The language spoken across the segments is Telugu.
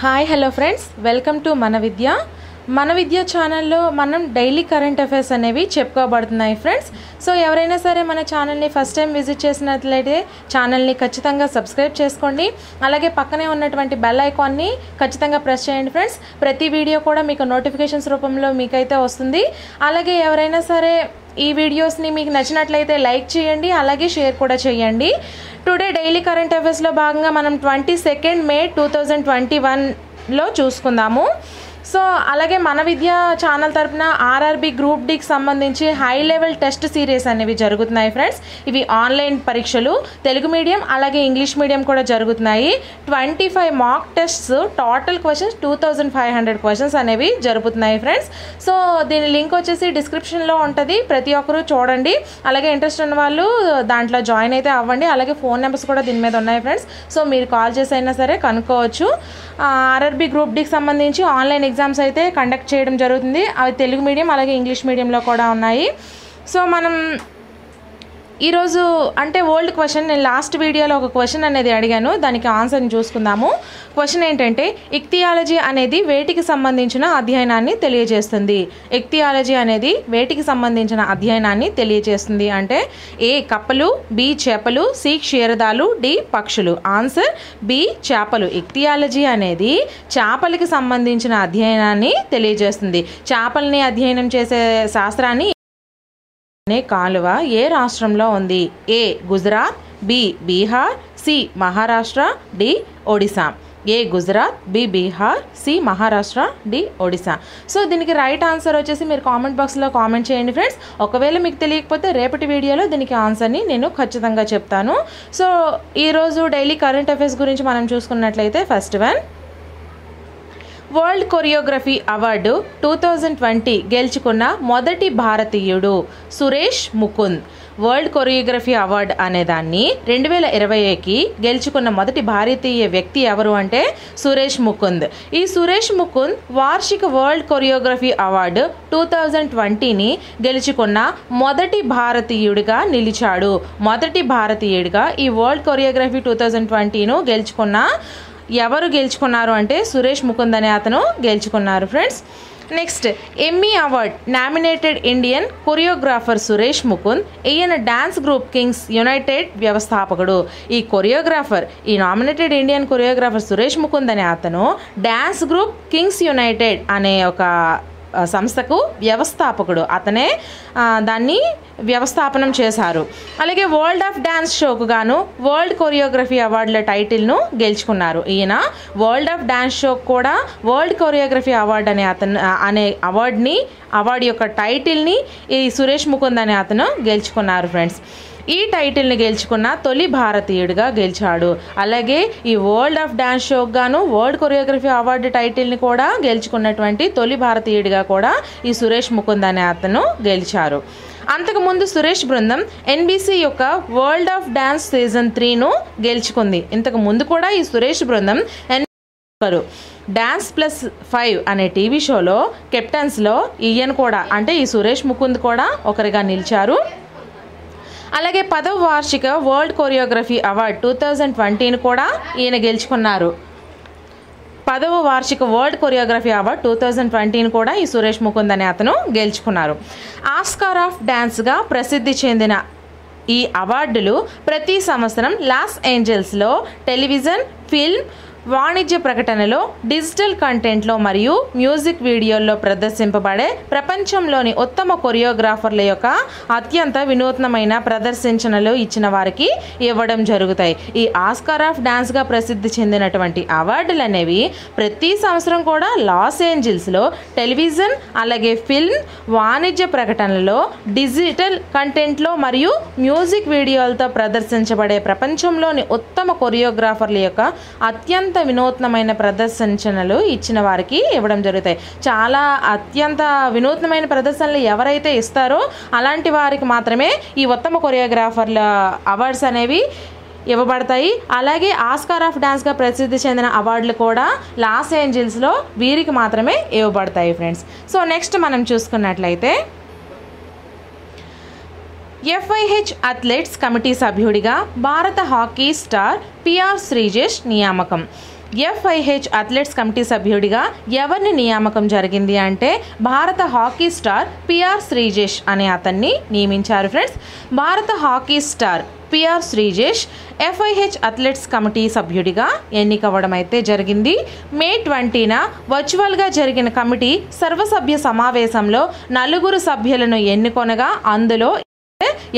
Hi hello friends, welcome to మన విద్య ఛానల్లో మనం డైలీ కరెంట్ అఫైర్స్ అనేవి చెప్పుకోబడుతున్నాయి ఫ్రెండ్స్. సో ఎవరైనా సరే మన ఛానల్ని ఫస్ట్ టైం విజిట్ చేసినట్లయితే ఛానల్ని ఖచ్చితంగా సబ్స్క్రైబ్ చేసుకోండి. అలాగే పక్కనే ఉన్నటువంటి బెల్ ఐకాన్ని ఖచ్చితంగా ప్రెస్ చేయండి ఫ్రెండ్స్. ప్రతి వీడియో కూడా మీకు నోటిఫికేషన్స్ రూపంలో మీకైతే వస్తుంది. అలాగే ఎవరైనా సరే ఈ వీడియోస్ని మీకు నచ్చినట్లయితే లైక్ చేయండి, అలాగే షేర్ కూడా చేయండి. టుడే డైలీ కరెంట్ అఫైర్స్లో భాగంగా మనం 22 మే 2021లో చూసుకుందాము. సో అలాగే మన విద్య ఛానల్ తరపున ఆర్ఆర్బీ గ్రూప్ డికి సంబంధించి హై లెవెల్ టెస్ట్ సిరీస్ అనేవి జరుగుతున్నాయి ఫ్రెండ్స్. ఇవి ఆన్లైన్ పరీక్షలు, తెలుగు మీడియం అలాగే ఇంగ్లీష్ మీడియం కూడా జరుగుతున్నాయి. 25 mock tests, total questions 2500 questions అనేవి జరుగుతున్నాయి ఫ్రెండ్స్. సో దీని లింక్ వచ్చేసి డిస్క్రిప్షన్లో ఉంటుంది, ప్రతి ఒక్కరూ చూడండి. అలాగే ఇంట్రెస్ట్ ఉన్న వాళ్ళు దాంట్లో జాయిన్ అయితే అవ్వండి. అలాగే ఫోన్ నెంబర్స్ కూడా దీని మీద ఉన్నాయి ఫ్రెండ్స్. సో మీరు కాల్ చేసి అయినా సరే కనుక్కోవచ్చు. ఆర్ఆర్బీ గ్రూప్ డికి సంబంధించి ఆన్లైన్ ఎగ్జామ్స్ అయితే కండక్ట్ చేయడం జరుగుతుంది. అవి తెలుగు మీడియం అలాగే ఇంగ్లీష్ మీడియంలో కూడా ఉన్నాయి. సో మనం ఈరోజు అంటే ఓల్డ్ క్వశ్చన్, నేను లాస్ట్ వీడియోలో ఒక క్వశ్చన్ అనేది అడిగాను, దానికి ఆన్సర్ని చూసుకుందాము. క్వశ్చన్ ఏంటంటే, ఇక్తియాలజీ అనేది వేటికి సంబంధించిన అధ్యయనాన్ని తెలియజేస్తుంది? ఇక్తియాలజీ అనేది వేటికి సంబంధించిన అధ్యయనాన్ని తెలియజేస్తుంది అంటే ఏ కప్పలు, బి చేపలు, సి క్షీరదాలు, డి పక్షులు. ఆన్సర్ బి చేపలు. ఇక్తియాలజీ అనేది చేపలకి సంబంధించిన అధ్యయనాన్ని తెలియజేస్తుంది. చేపల్ని అధ్యయనం చేసే శాస్త్రాన్ని అనే కాలువ ఏ రాష్ట్రంలో ఉంది? A Gujarat, B Bihar, C Maharashtra, D Odisha. A Gujarat, B Bihar, C Maharashtra, D Odisha. So దీనికి రైట్ ఆన్సర్ వచ్చేసి మీరు కామెంట్ బాక్స్లో కామెంట్ చేయండి ఫ్రెండ్స్. ఒకవేళ మీకు తెలియకపోతే రేపటి వీడియోలో దీనికి ఆన్సర్ని నేను ఖచ్చితంగా చెప్తాను. సో ఈరోజు డైలీ కరెంట్ అఫైర్స్ గురించి మనం చూసుకున్నట్లయితే, first one, world choreography award 2020 గెలుచుకున్న మొదటి భారతీయుడు Suresh Mukund. World choreography award అనేదాన్ని 2020కి గెలుచుకున్న మొదటి భారతీయ వ్యక్తి ఎవరు అంటే సురేష్ ముకుంద్. ఈ సురేష్ ముకుంద్ వార్షిక వరల్డ్ కొరియోగ్రఫీ అవార్డు 2020ని గెలుచుకున్న మొదటి భారతీయుడిగా నిలిచాడు. మొదటి భారతీయుడిగా ఈ వరల్డ్ కొరియోగ్రఫీ 2020ను ఎవరు గెలుచుకున్నారు అంటే సురేష్ ముకుంద్ అనే అతను గెలుచుకున్నారు friends. Next, Emmy award nominated Indian choreographer Suresh Mukund. ఈయన డాన్స్ గ్రూప్ కింగ్స్ యునైటెడ్ వ్యవస్థాపకుడు. ఈ nominated Indian choreographer Suresh Mukund అనే అతను డాన్స్ గ్రూప్ కింగ్స్ యునైటెడ్ అనే ఒక సంస్థకు వ్యవస్థాపకుడు. అతనే దాన్ని వ్యవస్థాపనం చేశారు. అలాగే వరల్డ్ ఆఫ్ డ్యాన్స్ షోకు గాను వరల్డ్ కొరియోగ్రఫీ అవార్డుల టైటిల్ను గెలుచుకున్నారు. ఈయన వరల్డ్ ఆఫ్ డ్యాన్స్ షోకు కూడా వరల్డ్ కొరియోగ్రఫీ అవార్డు అనే అవార్డు యొక్క టైటిల్ని ఈ సురేష్ ముకుంద్ అనే అతను గెలుచుకున్నారు ఫ్రెండ్స్. ఈ టైటిల్ని గెలుచుకున్న తొలి భారతీయుడిగా గెలిచాడు. అలాగే ఈ వరల్డ్ ఆఫ్ డ్యాన్స్ షోకు గాను వరల్డ్ కొరియోగ్రఫీ అవార్డు టైటిల్ని కూడా గెలుచుకున్నటువంటి తొలి భారతీయుడిగా కూడా ఈ సురేష్ ముకుంద్ అనే అతను గెలిచారు. అంతకుముందు సురేష్ బృందం ఎన్బీసీ యొక్క వరల్డ్ ఆఫ్ డ్యాన్స్ సీజన్ 3ను గెలుచుకుంది. ఇంతకు ముందు కూడా ఈ సురేష్ బృందం డాన్స్ +5 అనే టీవీ షోలో కెప్టెన్స్లో ఈయన కూడా అంటే ఈ సురేష్ ముకుంద్ కూడా ఒకరిగా నిలిచారు. అలాగే 10వ వార్షిక వరల్డ్ కొరియోగ్రఫీ అవార్డు 2020ని కూడా ఈయన గెలుచుకున్నారు. 10వ వార్షిక వరల్డ్ కొరియోగ్రఫీ అవార్డు 2020ని కూడా ఈ సురేష్ ముకుంద్ అనే అతను గెలుచుకున్నారు. ఆస్కార్ ఆఫ్ డ్యాన్స్గా ప్రసిద్ధి చెందిన ఈ అవార్డులు ప్రతి సంవత్సరం లాస్ ఏంజల్స్లో టెలివిజన్, ఫిల్మ్, వాణిజ్య ప్రకటనలో, డిజిటల్ కంటెంట్లో మరియు మ్యూజిక్ వీడియోల్లో ప్రదర్శింపబడే ప్రపంచంలోని ఉత్తమ కొరియోగ్రాఫర్ల యొక్క అత్యంత వినూత్నమైన ప్రదర్శనలు ఇచ్చిన వారికి ఇవ్వడం జరుగుతాయి. ఈ ఆస్కార్ ఆఫ్ డాన్స్గా ప్రసిద్ధి చెందినటువంటి అవార్డులు అనేవి ప్రతి సంవత్సరం కూడా లాస్ ఏంజల్స్లో టెలివిజన్, అలాగే ఫిల్మ్, వాణిజ్య ప్రకటనలో, డిజిటల్ కంటెంట్లో మరియు మ్యూజిక్ వీడియోలతో ప్రదర్శించబడే ప్రపంచంలోని ఉత్తమ కొరియోగ్రాఫర్ల యొక్క అత్యంత వినూత్నమైన ప్రదర్శనలు ఇచ్చిన వారికి ఇవ్వడం జరుగుతాయి. చాలా అత్యంత వినూత్నమైన ప్రదర్శనలు ఎవరైతే ఇస్తారో అలాంటి వారికి మాత్రమే ఈ ఉత్తమ కొరియోగ్రాఫర్ల అవార్డ్స్ అనేవి ఇవ్వబడతాయి. అలాగే ఆస్కార్ ఆఫ్ డాన్స్గా ప్రసిద్ధి చెందిన అవార్డులు కూడా లాస్ ఏంజల్స్లో వీరికి మాత్రమే ఇవ్వబడతాయి ఫ్రెండ్స్. సో నెక్స్ట్ మనం చూసుకున్నట్లయితే, FIH అథ్లెట్స్ కమిటీ సభ్యుడిగా భారత హాకీ స్టార్ PR శ్రీజేష్ నియామకం. FIH అథ్లెట్స్ కమిటీ సభ్యుడిగా ఎవరిని నియామకం జరిగింది అంటే భారత హాకీ స్టార్ PR శ్రీజేష్ అనే అతన్ని నియమించారు ఫ్రెండ్స్. భారత hockey star PR Sreejesh FIH athletes committee సభ్యుడిగా ఎన్నికవ్వడం అయితే జరిగింది. మే 20న వర్చువల్గా జరిగిన కమిటీ సర్వసభ్య సమావేశంలో 4 సభ్యులను ఎన్నుకొనగా అందులో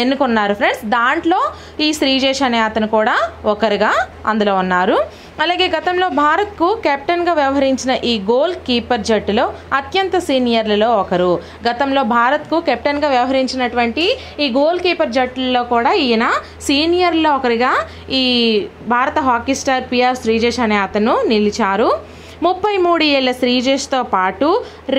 ఎన్నుకున్నారు ఫ్రెండ్స్. దాంట్లో ఈ శ్రీజేష్ అనే అతను కూడా ఒకరుగా అందులో ఉన్నారు. అలాగే గతంలో భారత్కు కెప్టెన్గా వ్యవహరించిన ఈ గోల్ కీపర్ జట్టులో అత్యంత సీనియర్లలో ఒకరు. గతంలో భారత్కు కెప్టెన్గా వ్యవహరించినటువంటి ఈ గోల్ కీపర్ జట్టులో కూడా ఈయన సీనియర్లో ఒకరిగా ఈ భారత హాకీ స్టార్ PR శ్రీజేష్ అనే అతను నిలిచారు. 33 ఏళ్ల శ్రీజేష్తో పాటు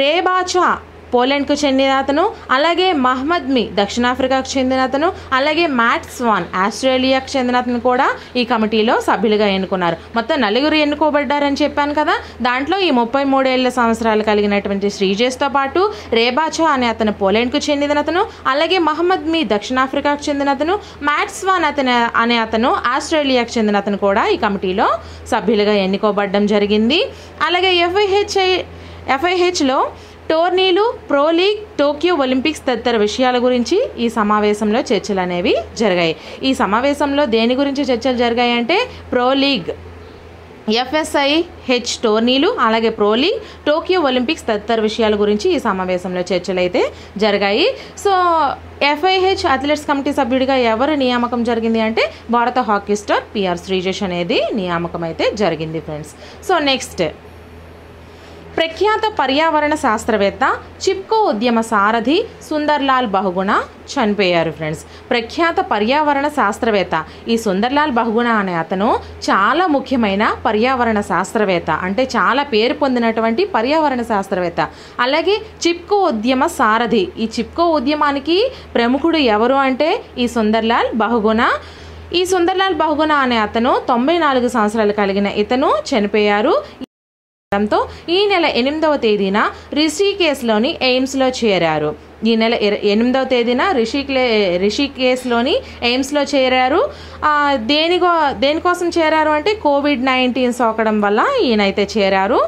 రేబాచా పోలాండ్కు చెందిన అతను, అలాగే మహమ్మద్ మీ దక్షిణాఫ్రికాకు చెందిన అతను, అలాగే మ్యాట్ స్వాన్ ఆస్ట్రేలియాకు చెందిన అతను కూడా ఈ కమిటీలో సభ్యులుగా ఎన్నుకున్నారు. మొత్తం 4 ఎన్నుకోబడ్డారని చెప్పాను కదా. దాంట్లో ఈ 33 ఏళ్ల సంవత్సరాలు కలిగినటువంటి శ్రీజేష్తో పాటు రేబాచా అనే అతను పోలాండ్కు చెందిన అతను, అలాగే మహమ్మద్ మీ దక్షిణాఫ్రికాకు చెందిన అతను, మ్యాట్ స్వాన్ అనే అతను ఆస్ట్రేలియాకు చెందిన అతను కూడా ఈ కమిటీలో సభ్యులుగా ఎన్నుకోబడడం జరిగింది. అలాగే FIHలో టోర్నీలు, ప్రో లీగ్, టోక్యో ఒలింపిక్స్ తదితర విషయాల గురించి ఈ సమావేశంలో చర్చలు అనేవి జరిగాయి. ఈ సమావేశంలో దేని గురించి చర్చలు జరిగాయి అంటే ప్రో లీగ్, FIH టోర్నీలు, అలాగే ప్రో లీగ్, టోక్యో ఒలింపిక్స్ తదితర విషయాల గురించి ఈ సమావేశంలో చర్చలు అయితే జరిగాయి. సో FIH అథ్లెట్స్ కమిటీ సభ్యుడిగా ఎవరు నియామకం జరిగింది అంటే భారత హాకీ స్టార్ PR శ్రీజేష్ అనేది నియామకం అయితే జరిగింది ఫ్రెండ్స్. సో నెక్స్ట్, ప్రఖ్యాత పర్యావరణ శాస్త్రవేత్త, చిప్కో ఉద్యమ సారథి సుందర్లాల్ బహుగుణ చనిపోయారు ఫ్రెండ్స్. ప్రఖ్యాత పర్యావరణ శాస్త్రవేత్త ఈ సుందర్లాల్ బహుగుణ అనే అతను చాలా ముఖ్యమైన పర్యావరణ శాస్త్రవేత్త, అంటే చాలా పేరు పొందినటువంటి పర్యావరణ శాస్త్రవేత్త. అలాగే చిప్కో ఉద్యమ సారథి, ఈ చిప్కో ఉద్యమానికి ప్రముఖుడు ఎవరు అంటే ఈ సుందర్లాల్ బహుగుణ. ఈ సుందర్లాల్ బహుగుణ అనే అతను 94 సంవత్సరాలు కలిగిన ఇతను చనిపోయారు. ఈ నెల 8వ తేదీన రిషికేశ్లోని ఎయిమ్స్లో చేరారు. ఈ నెల 8వ తేదీన రిషికేశ్లోని ఎయిమ్స్లో చేరారు. దేనికోసం చేరారు అంటే COVID-19 సోకడం వల్ల ఈయనైతే చేరారు.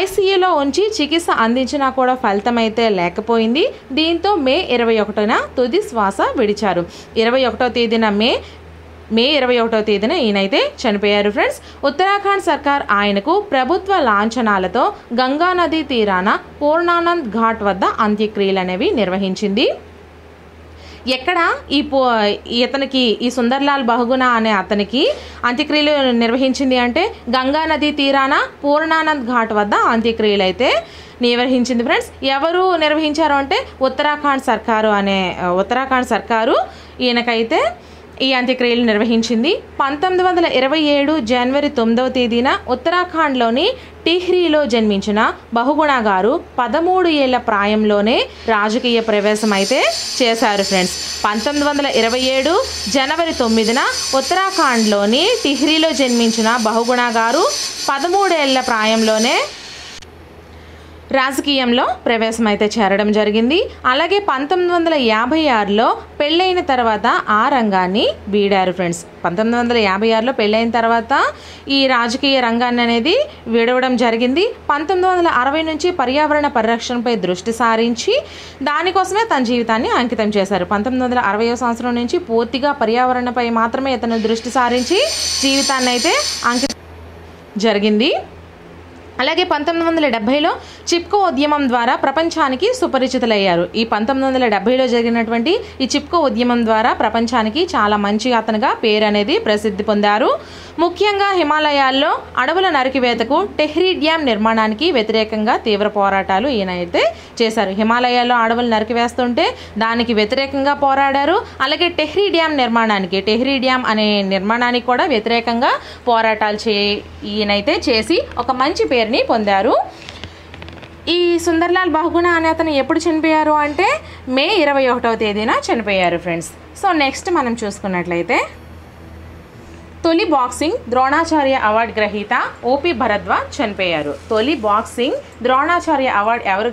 ICUలో ఉంచి చికిత్స అందించినా కూడా ఫలితం అయితే లేకపోయింది. దీంతో మే 21న తుది శ్వాస విడిచారు. 21వ తేదీన మే 21వ తేదీన ఈయనైతే చనిపోయారు ఫ్రెండ్స్. ఉత్తరాఖండ్ సర్కార్ ఆయనకు ప్రభుత్వ లాంఛనాలతో గంగా నదీ తీరాన పూర్ణానంద్ ఘాట్ వద్ద అంత్యక్రియలు అనేవి నిర్వహించింది. ఎక్కడ ఇతనికి ఈ సుందర్లాల్ బహుగుణ అనే అతనికి అంత్యక్రియలు నిర్వహించింది అంటే గంగా నదీ తీరాన పూర్ణానంద్ ఘాట్ వద్ద అంత్యక్రియలు అయితే నిర్వహించింది ఫ్రెండ్స్. ఎవరు నిర్వహించారు అంటే ఉత్తరాఖండ్ సర్కారు ఈయనకైతే ఈ అంత్యక్రియలు నిర్వహించింది. 1927 జనవరి 9వ తేదీన ఉత్తరాఖండ్లోని టిహ్రీలో జన్మించిన బహుగుణ గారు 13 ఏళ్ల ప్రాయంలోనే రాజకీయ ప్రవేశం అయితే చేశారు ఫ్రెండ్స్. 1927 జనవరి 9న ఉత్తరాఖండ్లోని టిహ్రీలో జన్మించిన బహుగుణ గారు 13 ఏళ్ల ప్రాయంలోనే రాజకీయంలో ప్రవేశం అయితే చేరడం జరిగింది. అలాగే 1956లో పెళ్ళైన తర్వాత ఆ రంగాన్ని వీడారు ఫ్రెండ్స్. 1956లో పెళ్ళైన తర్వాత ఈ రాజకీయ రంగాన్ని అనేది విడవడం జరిగింది. 1960 నుంచి పర్యావరణ పరిరక్షణపై దృష్టి సారించి దానికోసమే తన జీవితాన్ని అంకితం చేశారు. 1960వ సంవత్సరం నుంచి పూర్తిగా పర్యావరణపై మాత్రమే ఇతను దృష్టి సారించి జీవితాన్ని అయితే అంకితం జరిగింది. అలాగే 1970లో చిప్కో ఉద్యమం ద్వారా ప్రపంచానికి సుపరిచితులయ్యారు. ఈ 1970లో జరిగినటువంటి ఈ చిప్కో ఉద్యమం ద్వారా ప్రపంచానికి చాలా మంచి అతనుగా పేరు అనేది ప్రసిద్ధి పొందారు. ముఖ్యంగా హిమాలయాల్లో అడవుల నరికివేతకు టెహ్రీ డ్యామ్ నిర్మాణానికి వ్యతిరేకంగా తీవ్ర పోరాటాలు ఈయన అయితే చేశారు. హిమాలయాల్లో అడవులు నరికివేస్తుంటే దానికి వ్యతిరేకంగా పోరాడారు. అలాగే టెహ్రీ డ్యామ్ అనే నిర్మాణానికి కూడా వ్యతిరేకంగా పోరాటాలు ఈయనైతే చేసి ఒక మంచి పేరుని పొందారు. ఈ సుందర్లాల్ బహుగుణ అనే అతను ఎప్పుడు చనిపోయారు అంటే మే 21వ తేదీన చనిపోయారు ఫ్రెండ్స్. సో నెక్స్ట్ మనం చూసుకున్నట్లయితే తొలి బాక్సింగ్ ద్రోణాచార్య అవార్డు గ్రహీత ఓపి భరద్వాజ్ చనిపోయారు. తొలి బాక్సింగ్ ద్రోణాచార్య అవార్డు ఎవరు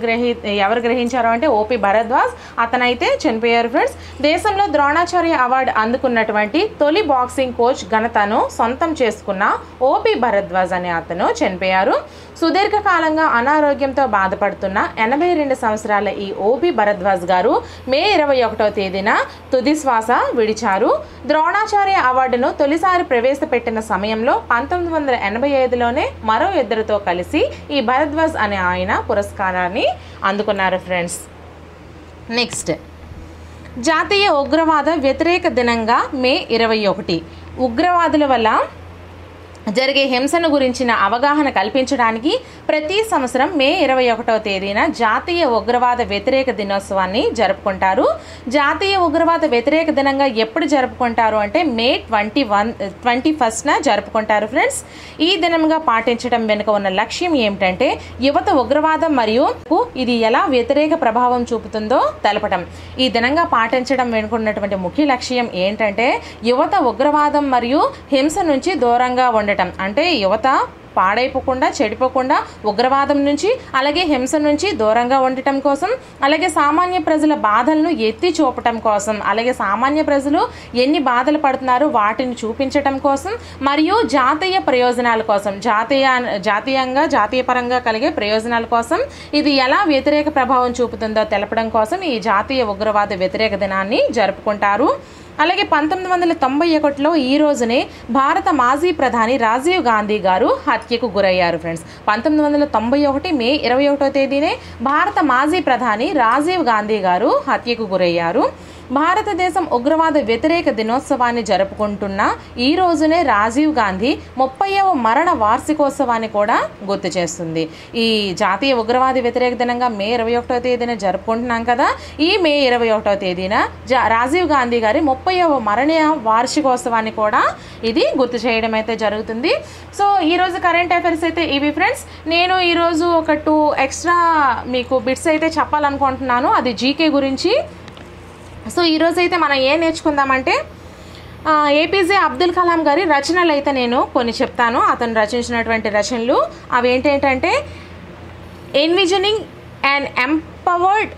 గ్రహించారు అంటే ఓపి భరద్వాజ్, అతనైతే చనిపోయారు ఫ్రెండ్స్. దేశంలో ద్రోణాచార్య అవార్డు అందుకున్నటువంటి తొలి బాక్సింగ్ కోచ్ ఘనతను సొంతం చేసుకున్న ఓపి భరద్వాజ్ అనే అతను చనిపోయారు. సుదీర్ఘకాలంగా అనారోగ్యంతో బాధపడుతున్న 82 సంవత్సరాల ఈ ఓపి భరద్వాజ్ గారు మే 21వ తేదీన తుది శ్వాస విడిచారు. ద్రోణాచార్య అవార్డును తొలిసారి ప్రవేశపెట్టిన సమయంలో 1985లోనే మరో ఇద్దరితో కలిసి ఈ భరద్వాజ్ అనే ఆయన పురస్కారాన్ని అందుకున్నారు ఫ్రెండ్స్. నెక్స్ట్, జాతీయ ఉగ్రవాద వ్యతిరేక దినంగా మే 21. ఉగ్రవాదుల వల్ల జరిగే హింసను గురించిన అవగాహన కల్పించడానికి ప్రతి సంవత్సరం మే 21వ తేదీన జాతీయ ఉగ్రవాద వ్యతిరేక దినోత్సవాన్ని జరుపుకుంటారు. జాతీయ ఉగ్రవాద వ్యతిరేక దినంగా ఎప్పుడు జరుపుకుంటారు అంటే మే 21న జరుపుకుంటారు ఫ్రెండ్స్. ఈ దినంగా పాటించడం వెనుక ఉన్న లక్ష్యం ఏమిటంటే యువత ఉగ్రవాదం మరియు ఇది ఎలా వ్యతిరేక ప్రభావం చూపుతుందో తెలపడం. ఈ దినంగా పాటించడం వెనుకున్నటువంటి ముఖ్య లక్ష్యం ఏంటంటే యువత ఉగ్రవాదం మరియు హింస నుంచి దూరంగా ఉండటం. అంటే యువత పాడైపోకుండా, చెడిపోకుండా ఉగ్రవాదం నుంచి అలాగే హింస నుంచి దూరంగా ఉండటం కోసం, అలాగే సామాన్య ప్రజల బాధలను ఎత్తి చూపటం కోసం, అలాగే సామాన్య ప్రజలు ఎన్ని బాధలు పడుతున్నారో వాటిని చూపించటం కోసం, మరియు జాతీయ ప్రయోజనాల కోసం, జాతీయపరంగా కలిగే ప్రయోజనాల కోసం ఇది ఎలా వ్యతిరేక ప్రభావం చూపుతుందో తెలపడం కోసం ఈ జాతీయ ఉగ్రవాద వ్యతిరేక దినాన్ని జరుపుకుంటారు. అలాగే 1991లో ఈ రోజునే భారత మాజీ ప్రధాని రాజీవ్ గాంధీ గారు హత్యకు గురయ్యారు ఫ్రెండ్స్. 1991 మే 21వ తేదీనే భారత మాజీ ప్రధాని రాజీవ్ గాంధీ గారు హత్యకు గురయ్యారు. భారతదేశం ఉగ్రవాద వ్యతిరేక దినోత్సవాన్ని జరుపుకుంటున్న ఈ రోజునే రాజీవ్ గాంధీ 30వ మరణ వార్షికోత్సవాన్ని కూడా గుర్తు చేస్తుంది. ఈ జాతీయ ఉగ్రవాద వ్యతిరేక దినంగా మే 21వ తేదీన జరుపుకుంటున్నాం కదా. ఈ మే 21వ తేదీన రాజీవ్ గాంధీ గారి 30వ మరణ వార్షికోత్సవాన్ని కూడా ఇది గుర్తు చేయడం అయితే జరుగుతుంది. సో ఈరోజు కరెంట్ అఫైర్స్ అయితే ఇవి ఫ్రెండ్స్. నేను ఈరోజు ఒక 2 ఎక్స్ట్రా మీకు బిట్స్ అయితే చెప్పాలనుకుంటున్నాను, అది జీకే గురించి. సో ఈరోజు అయితే మనం ఏం నేర్చుకుందామంటే ఏపీజే అబ్దుల్ కలాం గారి రచనలు అయితే నేను కొన్ని చెప్తాను. అతను రచించినటువంటి రచనలు అవి ఏంటంటే ఎన్విజనింగ్ అండ్ ఎంపవర్డ్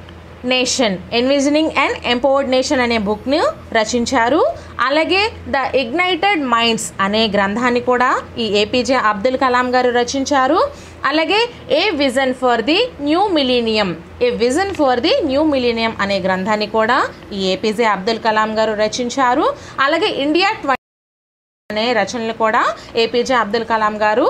నేషన్ అనే బుక్ను రచించారు. అలాగే ద ఇగ్నైటెడ్ మైండ్స్ అనే గ్రంథాన్ని కూడా ఈ ఏపీజే అబ్దుల్ కలాం గారు రచించారు. అలాగే A vision for the new millennium అనే గ్రంథాన్ని కూడా ఈ ఏపీజే అబ్దుల్ కలాం గారు రచించారు. అలాగే ఇండియా అనే రచనలు కూడా ఏపీజే అబ్దుల్ కలాం గారు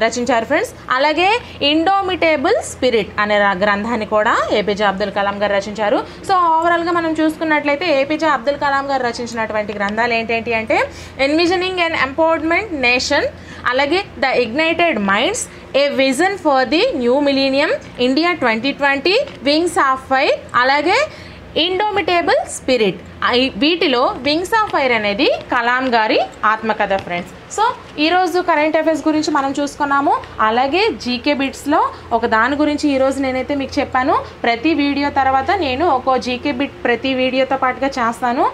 రచించారు ఫ్రెండ్స్. అలాగే ఇండోమిటేబుల్ స్పిరిట్ అనే గ్రంథాన్ని కూడా ఏపీజే అబ్దుల్ కలాం గారు రచించారు. సో ఓవరాల్గా మనం చూసుకున్నట్లయితే ఏపీజే అబ్దుల్ కలాం గారు రచించినటువంటి గ్రంథాలు ఏంటి అంటే ఎన్విజనింగ్ అండ్ ఎంపవర్మెంట్ నేషన్, అలాగే the ignited minds, A vision for the new millennium, India 2020, wings of fire, అలాగే ఇండోమిటేబుల్ స్పిరిట్. వీటిలో వింగ్స్ ఆఫ్ ఫైర్ అనేది కలాం గారి ఆత్మకథ ఫ్రెండ్స్. సో ఈరోజు కరెంట్ అఫైర్స్ గురించి మనం చూసుకున్నాము. అలాగే జీకే బిట్స్లో ఒక దాని గురించి ఈరోజు నేనైతే మీకు చెప్పాను. ప్రతి వీడియో తర్వాత నేను ఒక జీకే బిట్ ప్రతి వీడియోతో పాటుగా చేస్తాను.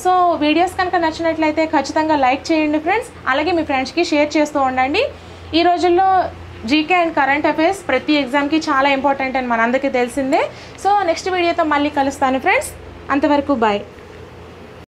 సో వీడియోస్ కనుక నచ్చినట్లయితే ఖచ్చితంగా లైక్ చేయండి ఫ్రెండ్స్. అలాగే మీ ఫ్రెండ్స్కి షేర్ చేస్తూ ఉండండి. ఈ రోజుల్లో జీకే అండ్ కరెంట్ అఫైర్స్ ప్రతి ఎగ్జామ్కి చాలా ఇంపార్టెంట్ అని మనందరికీ తెలిసిందే. సో నెక్స్ట్ వీడియోతో మళ్ళీ కలుస్తాను ఫ్రెండ్స్. అంతవరకు బాయ్.